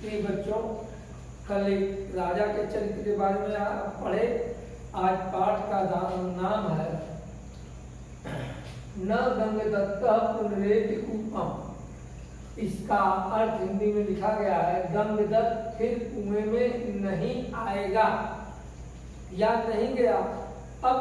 प्रिय बच्चों, कल एक राजा के चरित्र के बारे में पढ़े। आज पाठ का नाम है न गंगदत्तः पुनरेति कूपम। इसका अर्थ हिंदी में लिखा गया है गंगदत्त फिर कुएं में नहीं आएगा या नहीं गया। अब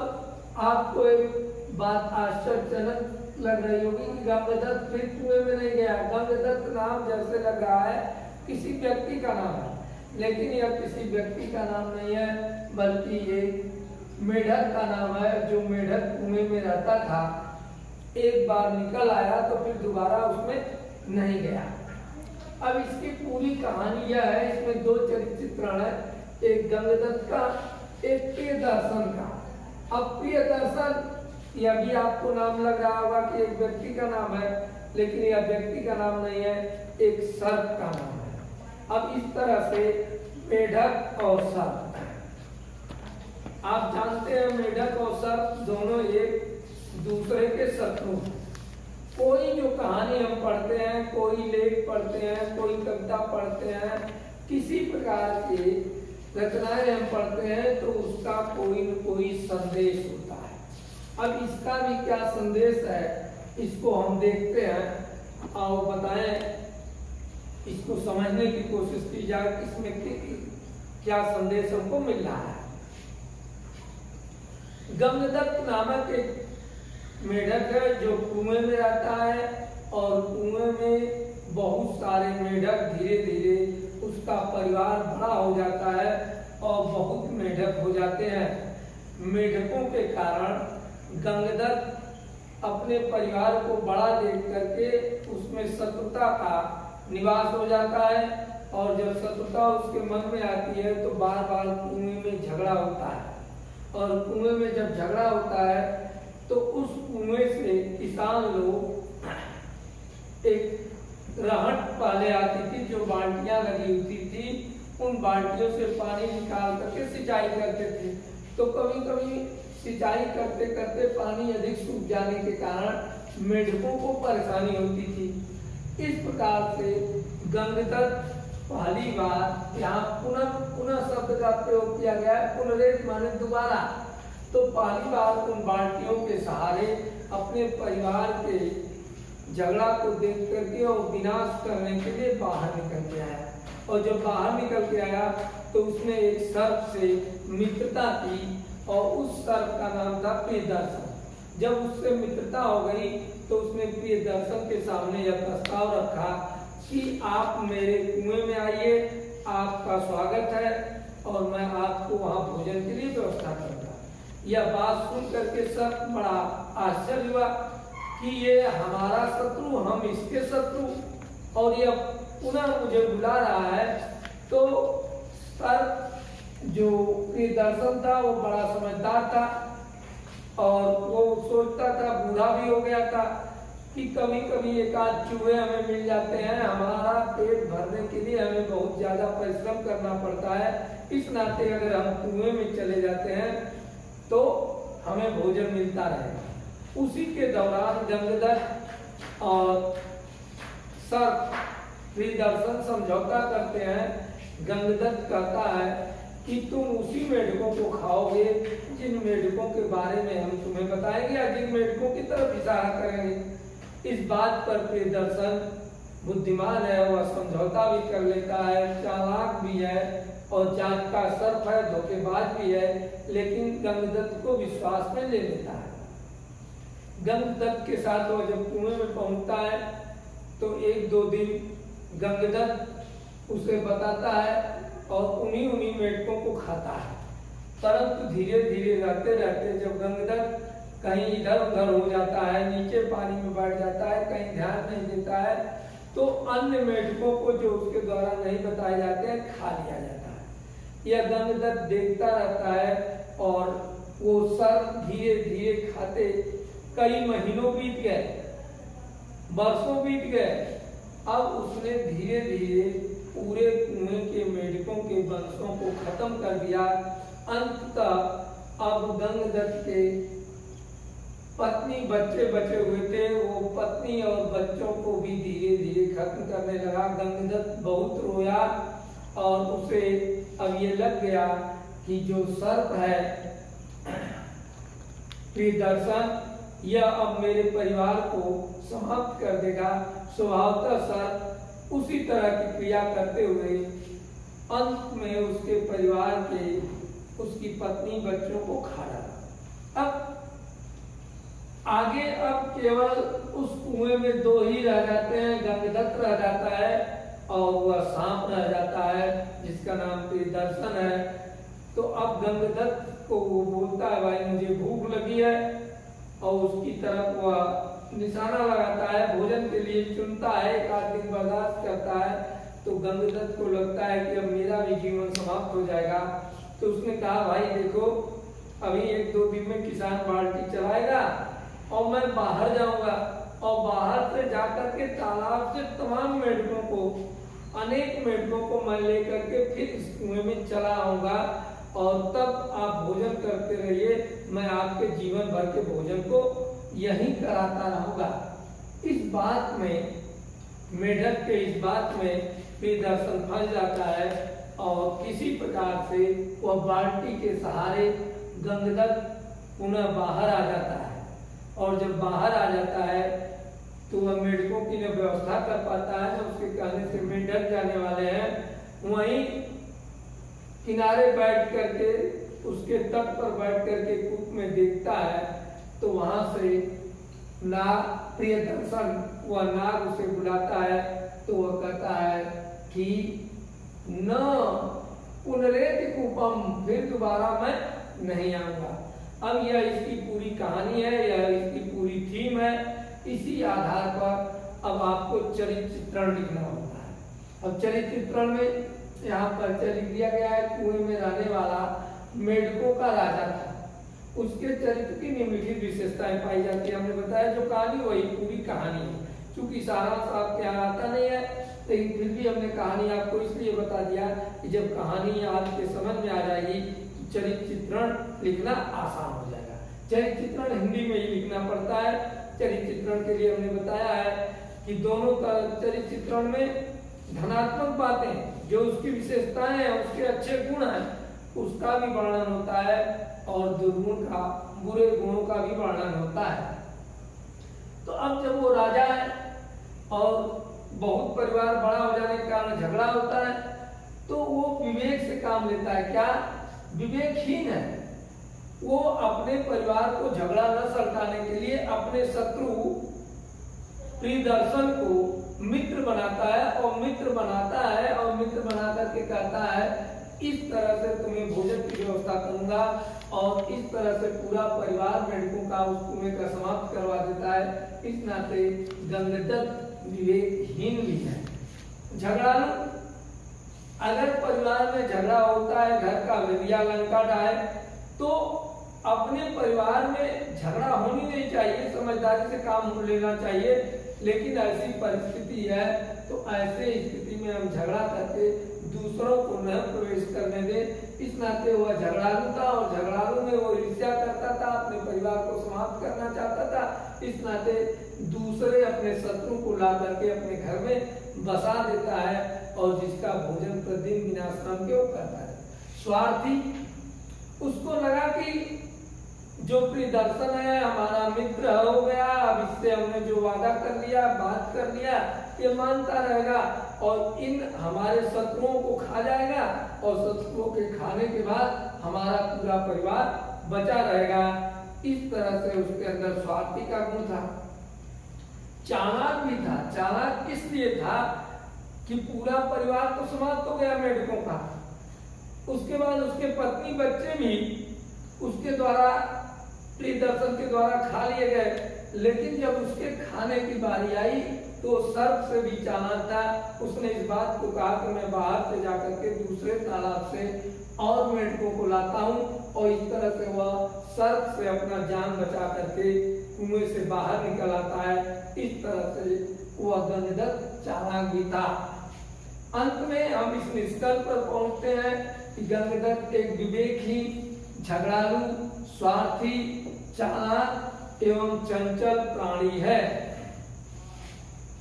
आपको एक बात आश्चर्यजनक लग रही होगी कि गंगदत्त फिर कुएं में नहीं गया। गंगदत्त नाम जैसे लग रहा है किसी व्यक्ति का नाम है, लेकिन यह किसी व्यक्ति का नाम नहीं है, बल्कि ये मेढक का नाम है। जो मेढक कुएं में रहता था, एक बार निकल आया तो फिर दोबारा उसमें नहीं गया। अब इसकी पूरी कहानी यह है, इसमें दो चित्रण है, एक गंगदत्त का, एक प्रियदर्शन का। अब प्रियदर्शन यह भी आपको नाम लग रहा होगा कि एक व्यक्ति का नाम है, लेकिन यह व्यक्ति का नाम नहीं है, एक सर्प का नाम है। अब इस तरह से मेढक और सर्प, आप जानते हैं मेढक और सर्प दोनों एक दूसरे के शत्रु हैं। कोई जो कहानी हम पढ़ते हैं, कोई लेख पढ़ते हैं, कोई कविता पढ़ते हैं, किसी प्रकार की रचनाएं हम पढ़ते हैं तो उसका कोई न कोई संदेश होता है। अब इसका भी क्या संदेश है, इसको हम देखते हैं और बताएं, इसको समझने की कोशिश की जाए इसमें क्या संदेश हमको मिल रहा है। गंगदत्त नामक एक मेढक है जो कुएं में रहता है, और कुएं में बहुत सारे मेढक, धीरे धीरे उसका परिवार बड़ा हो जाता है और बहुत मेढक हो जाते हैं। मेढकों के कारण गंगदत्त अपने परिवार को बड़ा देख करके उसमें शत्रुता का निवास हो जाता है, और जब शत्रुता उसके मन में आती है तो बार बार कुएं में झगड़ा होता है। और कुएं में जब झगड़ा होता है तो उस कुएं से किसान लोग एक रहट पहले आती थी, जो बाल्टियां लगी होती थी, उन बाल्टियों से पानी निकाल करके सिंचाई करते थे। तो कभी कभी सिंचाई करते करते पानी अधिक सूख जाने के कारण मेढकों को परेशानी होती थी। इस प्रकार से गंगदत्त पहली बार, यहाँ पुनः शब्द का प्रयोग किया गया है, पुनरेत माने दोबारा। तो पहली बार उन बाल्टियों के सहारे अपने परिवार के झगड़ा को देख करके और विनाश करने के लिए बाहर निकल के आया। और जब बाहर निकल के आया तो उसने एक सर्प से मित्रता की, और उस सर्प का नाम था प्रियदर्शन। जब उससे मित्रता हो गई तो उसने प्रियदर्शन के सामने यह प्रस्ताव रखा कि आप मेरे कुएं में आइए, आपका स्वागत है और मैं आपको वहां भोजन के लिए व्यवस्था करूंगा। यह बात सुन करके सर्प बड़ा आश्चर्य हुआ कि ये हमारा शत्रु, हम इसके शत्रु, और यह पुनः मुझे बुला रहा है। तो सर्प जो प्रियदर्शन था वो बड़ा समझदार था, और वो सोचता था, बूढ़ा भी हो गया था, कि कभी कभी एक आध चूहे हमें मिल जाते हैं, हमारा पेट भरने के लिए हमें बहुत ज्यादा परिश्रम करना पड़ता है, इस नाते अगर हम कुएं में चले जाते हैं तो हमें भोजन मिलता रहेगा। उसी के दौरान गंगदत्त और सर्प प्रियदर्शन समझौता करते हैं। गंगदत्त कहता है कि तुम उसी मेढकों को खाओगे जिन मेढकों के बारे में हम तुम्हें बताएंगे, या जिन मेढकों की तरफ इशारा करेंगे। इस बात पर प्रियदर्शन बुद्धिमान है, वह समझौता भी कर लेता है, चालाक भी है और जात का सर्प है, धोखेबाज भी है, लेकिन गंगदत्त को विश्वास में ले लेता है। गंगदत्त के साथ वो जब कुएं में पहुंचता है तो एक दो दिन गंगदत्त उसे बताता है और उन्हीं मेढकों को खाता है। परंतु धीरे धीरे रहते रहते जब गंगदत्त कहीं इधर उधर हो जाता है, नीचे पानी में बैठ जाता है, कहीं ध्यान नहीं देता है, तो अन्य मेढकों को जो उसके द्वारा नहीं बताए जाते हैं खा लिया जाता है। यह गंगदत्त देखता रहता है, और वो सर्प धीरे धीरे खाते कई महीनों बीत गए, वर्षों बीत गए। अब उसने धीरे धीरे पूरे कुएं के मेढकों के वंशों को खत्म कर दिया। अंततः अब गंगदत्त के पत्नी बच्चे बचे हुए थे, वो पत्नी और बच्चों को भी धीरे धीरे खत्म करने लगा। गंगदत्त बहुत रोया और उसे अब ये लग गया कि जो सर्प है प्रियदर्शन यह अब मेरे परिवार को समाप्त कर देगा। स्वभावतः सर्प उसी तरह की क्रिया करते हुए अंत में उसके परिवार के उसकी पत्नी बच्चों को खा डाला। अब आगे अब केवल उस कुएं में दो ही रह जाते हैं, गंगदत्त रह जाता है और वह सांप रह जाता है जिसका नाम प्रियदर्शन है। तो अब गंगदत्त को वो बोलता है भाई मुझे भूख लगी है और उसकी तरफ वह निशाना लगाता है, भोजन के लिए चुनता है, एक आध दिन बर्दाश्त करता है। तो गंगदत्त को लगता है कि अब मेरा भी जीवन समाप्त हो जाएगा। तो उसने कहा भाई देखो अभी एक दो दिन में किसान बाल्टी चलाएगा और मैं बाहर जाऊंगा और बाहर से जाकर के तालाब से तमाम मेढकों को, अनेक मेढकों को मैं लेकर के फिर इस कुएं में चला आऊंगा और तब आप भोजन करते रहिए, मैं आपके जीवन भर के भोजन को यही कराता रहूंगा। इस बात में मेढक के इस बात में प्रियदर्शन फंस जाता है और किसी प्रकार से वह बाल्टी के सहारे गंगदत्त पुनः बाहर आ जाता है। और जब बाहर आ जाता है तो वह मेढकों की न व्यवस्था कर पाता है, उसके कहने से मेढक जाने वाले हैं। वहीं किनारे बैठ करके उसके तट पर बैठ करके कूप में देखता है तो वहां से नाग प्रियदर्शन वह नाग उसे बुलाता है। तो वह कहता है कि न पुनरेति कूपम, फिर दोबारा मैं नहीं आऊंगा। अब यह इसकी पूरी कहानी है, यह इसकी पूरी थीम है। इसी आधार पर अब आपको चरित्र चित्रण लिखना होता है। अब चरित्र चित्रण में यहाँ परिचय लिख दिया गया है। कुएं में रहने वाला मेढकों का राजा था, उसके चरित्र की निम्नलिखित विशेषताएं पाई जाती है। हमने बताया जो कहानी वही पूरी कहानी है। चूंकि सारांश आपके यहाँ आता नहीं है लेकिन फिर भी हमने कहानी आपको इसलिए बता दिया कि जब कहानी आपके समझ में आ जाएगी तो चरित्र चित्रण लिखना आसान हो जाएगा। चरित्र चित्रण हिंदी में ही लिखना पड़ता है। चरित्र चित्रण के लिए हमने बताया है कि दोनों का चरित्र चित्रण में धनात्मक बातें जो उसकी विशेषताएं हैं, उसके अच्छे गुण हैं, उसका भी वर्णन होता है और दुर्गुण का, बुरे गुणों का भी वर्णन होता है। तो अब जब वो राजा है और बहुत परिवार बड़ा हो जाने के कारण झगड़ा होता है तो वो विवेक से काम लेता है। क्या विवेकहीन है वो, अपने परिवार को झगड़ा न सलटाने के लिए अपने शत्रु प्रियदर्शन को मित्र बनाता है और मित्र बनाता है और मित्र बना करके कहता है इस तरह से तुम्हें भोजन की व्यवस्था करूंगा और इस तरह से पूरा परिवार मेढकों का उस कुएं का समाप्त करवा देता है। इस नाते गंगदत्त विवेकहीन भी है। झगड़ालू, अगर परिवार में झगड़ा होता है, घर का विद्या लंका डाहे तो अपने परिवार में झगड़ा होनी नहीं चाहिए, समझदारी से काम लेना चाहिए। लेकिन ऐसी परिस्थिति है तो ऐसे स्थिति में हम झगड़ा करके दूसरों को न प्रवेश करने दें। इस नाते वह झगड़ालू था और झगड़ालू में वो ईर्ष्या करता था, अपने परिवार को समाप्त करना चाहता था। इस नाते दूसरे अपने शत्रु को ला करके अपने घर में बसा देता है और जिसका भोजन प्रतिदिन बिना श्रम के वो करता है। स्वार्थी, उसको लगा कि जो प्रियदर्शन है हमारा मित्र हो गया, अब इससे हमने जो वादा कर लिया, बात कर लिया, ये मानता रहेगा और इन हमारे शत्रुओं को खा जाएगा और शत्रुओं के खाने के बाद हमारा पूरा परिवार बचा रहेगा। इस तरह से उसके अंदर स्वार्थी का गुण था। चालाक भी था। चालाक इसलिए था कि पूरा परिवार तो समाप्त हो गया मेढकों का, उसके बाद उसके पत्नी बच्चे भी उसके द्वारा प्रियदर्शन के द्वारा खा लिए गए। लेकिन जब उसके खाने की बारी आई तो सर्प से भी चालाक था। उसने इस बात को कहा कि मैं बाहर से जाकर के दूसरे तालाब से और मेढकों को लाता हूँ और इस तरह से वह सर्प से अपना जान बचा करके कुएं से बाहर निकल आता है। इस तरह से वह गंगदत्त चालाक भी था। अंत में हम इस निष्कर्ष पर पहुंचते हैं कि गंगदत्त एक विवेकहीन, झगड़ालू, स्वार्थी, चालाक एवं चंचल प्राणी है।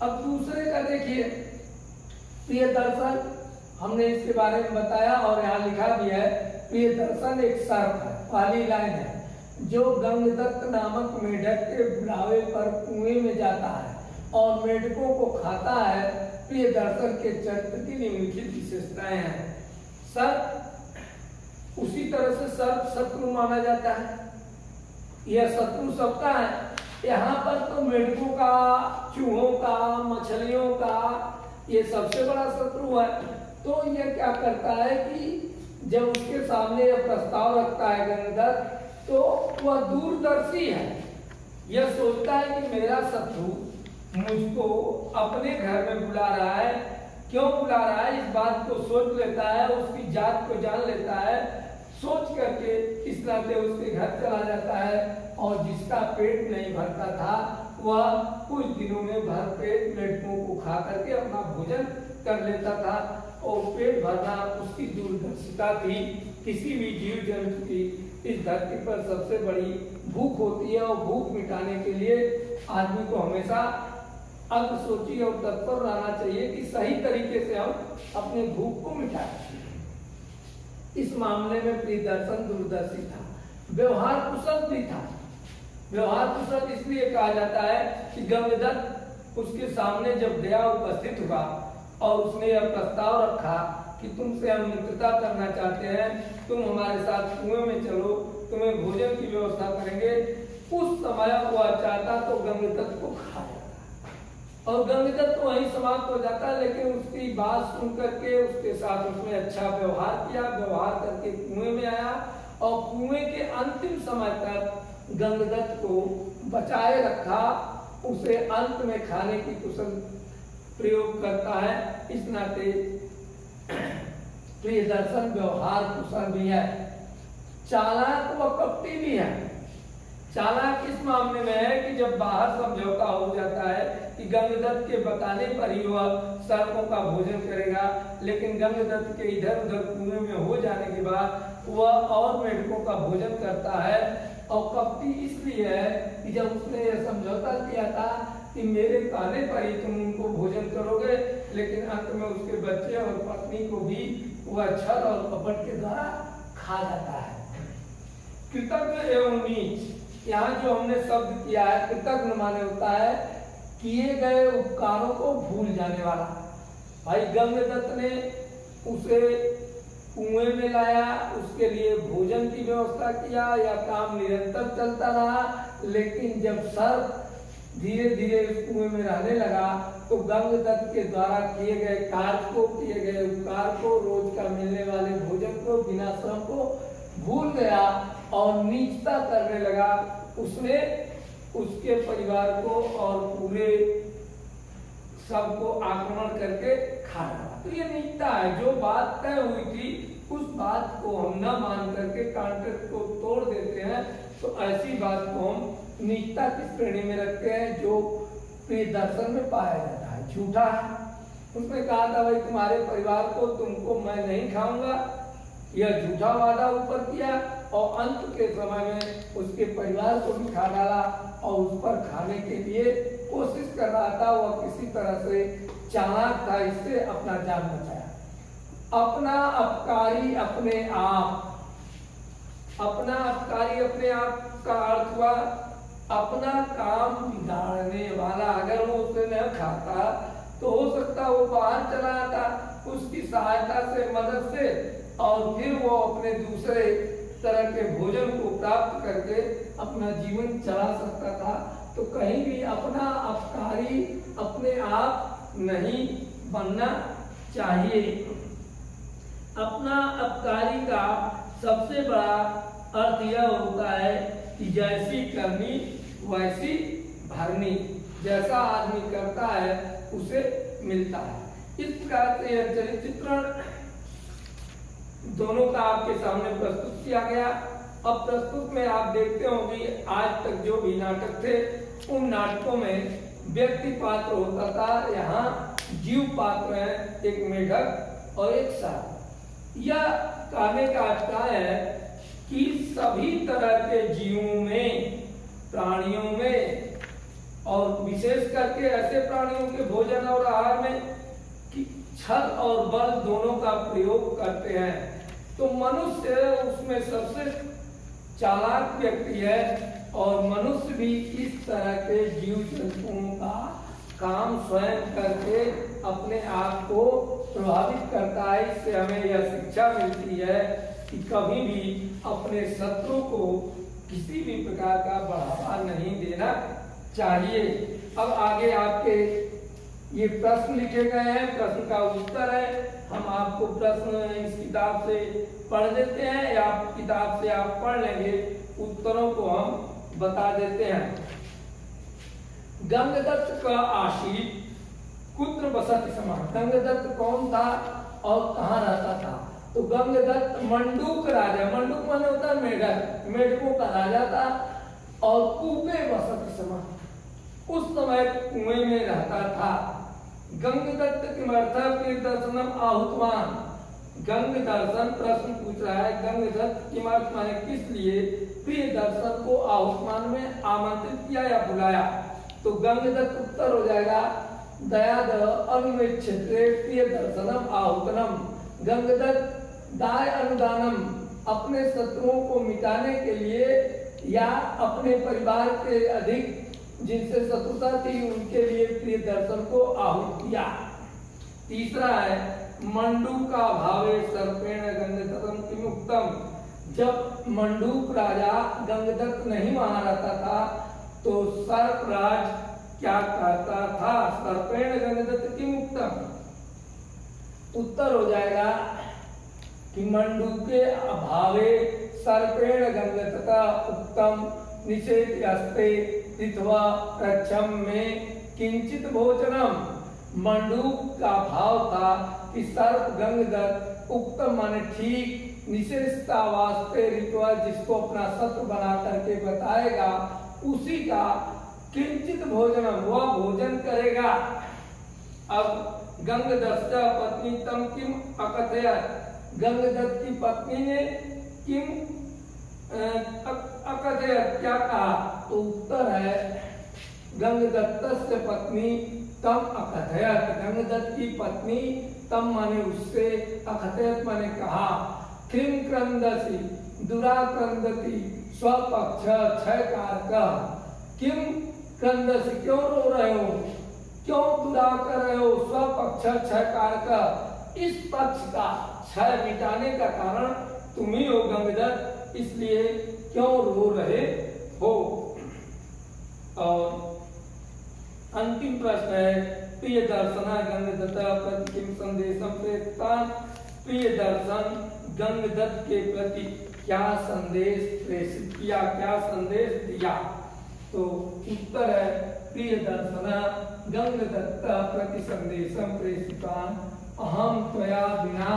अब दूसरे का देखिए, प्रियदर्शन हमने इसके बारे में बताया और यहाँ लिखा भी है। प्रियदर्शन एक सर्प है, पहली लाइन है, जो गंगदत्त नामक मेढक के बुलावे पर कुएं में जाता है और मेढकों को खाता है। प्रियदर्शन के चरित्र की निम्नलिखित विशेषताएं हैं। सर्प, उसी तरह से सर्प शत्रु माना जाता है, यह शत्रु सबका है। यहाँ पर तो मेढकों का, चूहों का, मछलियों का ये सबसे बड़ा शत्रु है। तो यह क्या करता है कि जब उसके सामने यह प्रस्ताव रखता है गंगदत्त, तो वह दूरदर्शी है। यह सोचता है कि मेरा शत्रु मुझको अपने घर में बुला रहा है, क्यों बुला रहा है इस बात को सोच लेता है, उसकी जात को जान लेता है। सोच करके इस नाते उसके घर चला जाता है और जिसका पेट नहीं भरता था वह कुछ दिनों में भर पेट मेढकों को खा करके अपना भोजन कर लेता था। और पेट भरना उसकी दूरदर्शिता थी। किसी भी जीव जंतु की इस धरती पर सबसे बड़ी भूख होती है और भूख मिटाने के लिए आदमी को हमेशा अग्रसोची और तत्पर रहना चाहिए कि सही तरीके से हम अपने भूख को मिटाएं। इस मामले में प्रियदर्शन दूरदर्शी था, व्यवहार कुशल भी था। व्यवहार कुशल इसलिए कहा जाता है कि गंगदत्त उसके सामने जब गया, उपस्थित हुआ और उसने यह प्रस्ताव रखा कि तुमसे हम मित्रता करना चाहते हैं, तुम हमारे साथ कुएं में चलो, तुम्हें भोजन की व्यवस्था करेंगे। उस समय वह चाहता तो गंगदत्त को खा जाता और गंगदत्त तो वहीं समाप्त हो जाता, लेकिन उसकी बात सुन करके उसके साथ उसने अच्छा व्यवहार किया। व्यवहार करके कुएं में आया और कुएं के अंतिम समय तक गंगदत्त को बचाए रखा। उसे अंत में खाने की कुशल प्रयोग करता है। इस नाते प्रियदर्शन व्यवहार कुशल भी है, चालाक व कपटी भी है। चालाक इस मामले में है कि जब बाहर समझौता हो जाता है कि गंगदत्त के बताने पर ही वह सर्पों का भोजन करेगा, लेकिन गंगदत्त के इधर उधर कुएं में हो जाने के बाद वह और मेढकों का भोजन करता है। और कपटी इसलिए है कि जब उसने यह समझौता किया था कि मेरे कहने पर ही तुम उनको भोजन करोगे, लेकिन अंत में उसके बच्चे और पत्नी को भी वह छल और कपट के द्वारा खा जाता है। कृतज्ञ एवं नीच, यहाँ जो हमने शब्द किया है कृतज्ञ माने होता है किए गए उपकारों को भूल जाने वाला। भाई गंगदत्त ने उसे कुएं में लाया, उसके लिए भोजन की व्यवस्था किया, या काम निरंतर चलता रहा, लेकिन जब सर्प धीरे धीरे उस कुएं में रहने लगा तो गंगदत्त के द्वारा किए गए कार्य को, किए गए उपकार को, रोज का मिलने वाले भोजन को, बिना श्रम को भूल गया और नीचता करने लगा। उसने उसके परिवार को और पूरे सबको आक्रमण करके खा डाला। तो ये नीचता है। जो बात तय हुई थी उस बात को हम न मान करके कॉन्ट्रैक्ट को तोड़ देते हैं, तो ऐसी बात को हम नीचता की श्रेणी में रखते हैं, जो प्रियदर्शन में पाया जाता है। झूठा है। उसने कहा था भाई तुम्हारे परिवार को, तुमको मैं नहीं खाऊंगा, यह झूठा वादा ऊपर किया और अंत के समय में उसके परिवार को भी खा डाला और उस पर खाने के लिए कोशिश कर रहा था। वह किसी तरह से चालाक था, इससे अपना जान बचाया। अपना अपकारी अपने आप, अपना अपकारी अपने आप का अर्थ हुआ अपना काम बिगाड़ने वाला। अगर वो उसे न खाता तो हो सकता वो बाहर चला आता उसकी सहायता से, मदद से, और फिर वो अपने दूसरे तरह के भोजन को प्राप्त करके अपना जीवन चला सकता था। तो कहीं भी अपना अपकारी अपने आप नहीं बनना चाहिए। अपना अपकारी का सबसे बड़ा अर्थ यह होता है कि जैसी करनी वैसी भरनी, जैसा आदमी करता है उसे मिलता है। इस प्रकार से यह चरित्र चित्रण दोनों का आपके सामने प्रस्तुत किया गया। अब प्रस्तुत में आप देखते होंगे आज तक जो भी नाटक थे उन नाटकों में व्यक्ति पात्र होता था, यहाँ जीव पात्र है, एक मेढक और एक सांप। यह कहने का अभिप्राय है कि सभी तरह के जीवों में, प्राणियों में, और विशेष करके ऐसे प्राणियों के भोजन और आहार में कि छल और बल दोनों का प्रयोग करते हैं। तो मनुष्य उसमें सबसे चालाक व्यक्ति है और मनुष्य भी इस तरह के जीव जंतुओं का काम स्वयं करके अपने आप को प्रभावित करता है। इससे हमें यह शिक्षा मिलती है कि कभी भी अपने शत्रु को किसी भी प्रकार का बढ़ावा नहीं देना चाहिए। अब आगे आपके ये प्रश्न लिखे गए हैं, प्रश्न का उत्तर है। हम आपको प्रश्न इस किताब से पढ़ देते हैं या किताब से आप पढ़ लेंगे, उत्तरों को हम बता देते हैं। गंगदत्त का आशिक कुत्र बसति स्म। गंगदत्त कौन था और कहाँ रहता था? तो गंगदत्त मंडूक राजा, मंडूक माने होता है मेढक, मेढकों का राजा था और कूपे बसति स्म, उस समय कुएं में रहता था। गंगदत्त किमर्थ प्रिय दर्शनम आहुतवान। गंग दर्शन प्रश्न पूछ रहा है, गंगदत्त किमर्थ माने किस लिए प्रिय दर्शन को आहुतवान में आमंत्रित किया या बुलाया? तो गंगदत्त उत्तर हो जाएगा दयाद अनुमेय क्षेत्रे प्रिय दर्शनम आहुतनम। गंगदत्त दाय अनुदानम अपने शत्रुओं को मिटाने के लिए या अपने परिवार के अधिक जिनसे शत्रुता थी उनके लिए प्रिय दर्शन को आहूत किया। तीसरा है मंडूक का भावे सर्पेण गंगदत्तम किमुक्तम। जब मंडूक राजा गंगदत्त नहीं वहां रहता था तो सर्पराज क्या कहता था? सर्पेण गंगदत्त किमुक्तम। उत्तर हो जाएगा कि मंडूके अभावे सर्पेण गंगदत्ता उक्तम निषेध अस्ते तिथवा रक्षम में किंचित भोजनम। मंडूक का भाव था कि सर्प गंगदत्त उक्तम माने ठीक, निषेधता वास्ते ऋतवा जिसको अपना शत्रु बना करके बताएगा उसी का किंचित भोजनम, वह भोजन करेगा। अब गंगदत्त पत्नी तम किम अकथयत। गंगदत्त की पत्नी ने किम अकथयत क्या कहा? तो उत्तर है गंगदत्त से पत्नी तम अकथयत। गंगदत्त की पत्नी तम माने उससे, अकथयत माने कहा। क्रीम क्रंदसी दुराक्रंदती स्वपक्ष क्षय कारक। किम क्रंदसी क्यों रो रहे हो, क्यों दुरा कर रहे हो? स्वपक्ष क्षय कारक, इस पक्ष का क्षय मिटाने का कारण तुम ही हो गंगदत्त, इसलिए क्यों रो रहे हो? और अंतिम प्रश्न है प्रिय दर्शना गंगदत्त प्रति किम संदेशम प्रेषितान। प्रिय दर्शन गंगदत्त के प्रति क्या संदेश प्रेषित किया, क्या संदेश दिया? तो उत्तर है प्रिय दर्शना गंगदत्त प्रति संदेशम प्रेषितान अहम त्वया बिना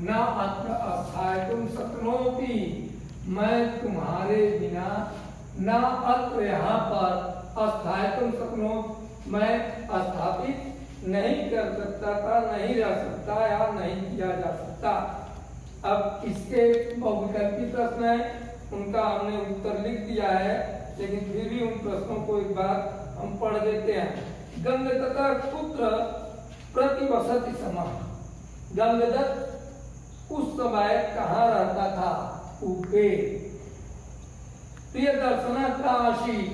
न अत्र अस्थायितुं शक्नोमि। मैं तुम्हारे बिना न अत्र यहाँ पर अस्थायितुं शक्नोमि, मैं स्थापित नहीं कर सकता था, नहीं रह सकता या नहीं किया जा सकता। अब इसके बहुविकल्पी प्रश्न है, उनका हमने उत्तर लिख दिया है, लेकिन फिर भी उन प्रश्नों को एक बार हम पढ़ देते हैं। गंगदत्त पुत्र प्रतिवसति स्म। गंगदत्त उस समय कहाँ रहता था? कूपे। प्रिय दर्शना का आशिक,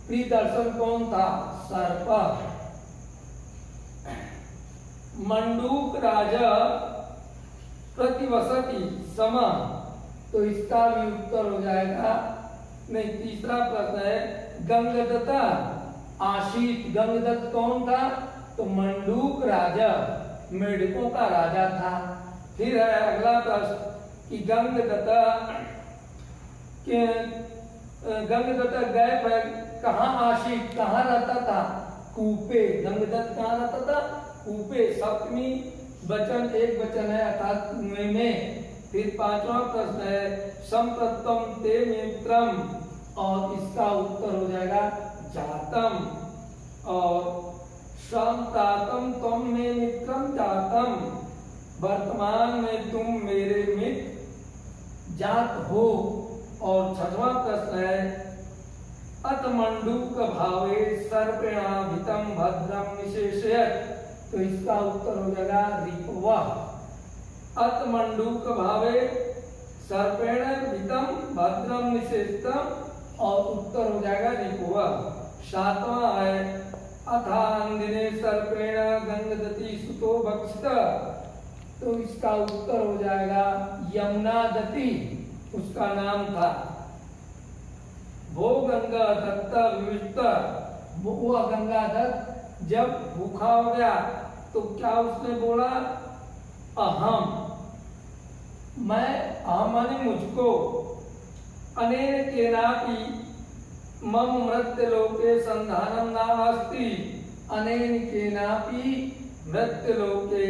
प्रिय दर्शन कौन था? सर्प। मंडूक राजा प्रतिवसति स्म, तो इसका भी उत्तर हो जाएगा नहीं। तीसरा प्रश्न है गंगदत्त आशिक, गंगदत्त कौन था? तो मंडूक राजा मेढकों का राजा था। फिर है अगला प्रश्न कि गंगदत्त गए पर कहाँ आशिक, कहाँ रहता था? कूपे। गंगदत्त कहाँ रहता था? कूपे। सप्तमी वचन एक वचन है अर्थात कुएं में। फिर पांचवा प्रश्न है संप्रतम ते मित्रम, और इसका उत्तर हो जाएगा जातम। और संप्रातम तम में मित्रम जातम, वर्तमान में तुम मेरे मित्र जात हो। और छठवां प्रश्न है अत मंडूक भावे सर्पेणाभितम भद्रम विशेषयत। तो इसका उत्तर हो जाएगा रिपवः। अत मंडूक भावे सर्पेण वितम भद्रम निषेधतम और उत्तर हो जाएगा रिपवः। सातवां है अथांदिने सर्पेण गंगदती सुतो भक्षित, तो इसका उत्तर हो जाएगा यमुनादति, उसका नाम था। वो गंगा दत्त विविष्ट, वो गंगादत्त जब भूखा हो गया तो क्या उसने बोला, अहम, मैं, अहम माने मुझको, अनेन केनापि मम मृत्युलोके संधानम नास्ति, अनेन केनापि मृत्युलोके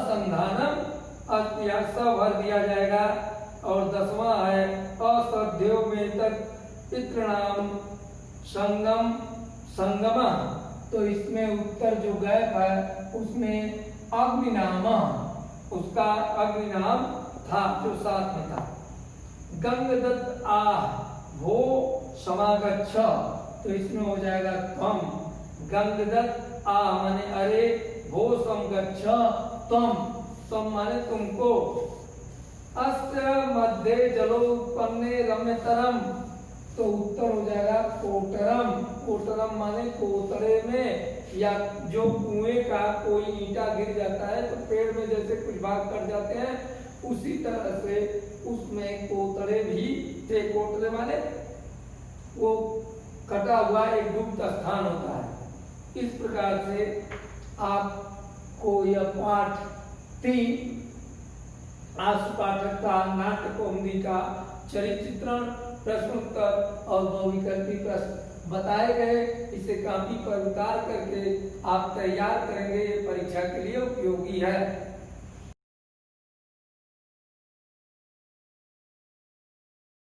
संधानम अस्ति, स भर दिया जाएगा। और 10वां है अश्रद्धेयो में तक पितृणाम संगम संगम, तो इसमें उत्तर जो गैप है उसमें अग्निनाम, उसका अग्निनाम था जो साथ में था। गंगदत्त आह वो समागच्छ, तो इसमें हो जाएगा त्वम। गंगदत्त आ माने अरे, वो समगच्छ त्वम, त्वम माने तुमको। अस्य मध्य जलोत्पन्ने रम्यतरम, तो उत्तर हो जाएगा कोटरम। कोटरम माने कोतरे में, या जो कुएं का कोई ईंटा गिर जाता है तो पेड़ में जैसे कुछ भाग कट जाते हैं, उसी तरह से उसमें कोतरे भी थे। कोतरे माने वो कटा हुआ एक गुप्त स्थान होता है। इस प्रकार से आपको यह पाठ 3 आशु पाठक का नाट्य कौमुदी का चरित्र चित्रण, प्रश्नोत्तर और बहुविकल्पी प्रश्न बताए गए। इसे कॉपी पर उतार करके आप तैयार करेंगे, ये परीक्षा के लिए उपयोगी है।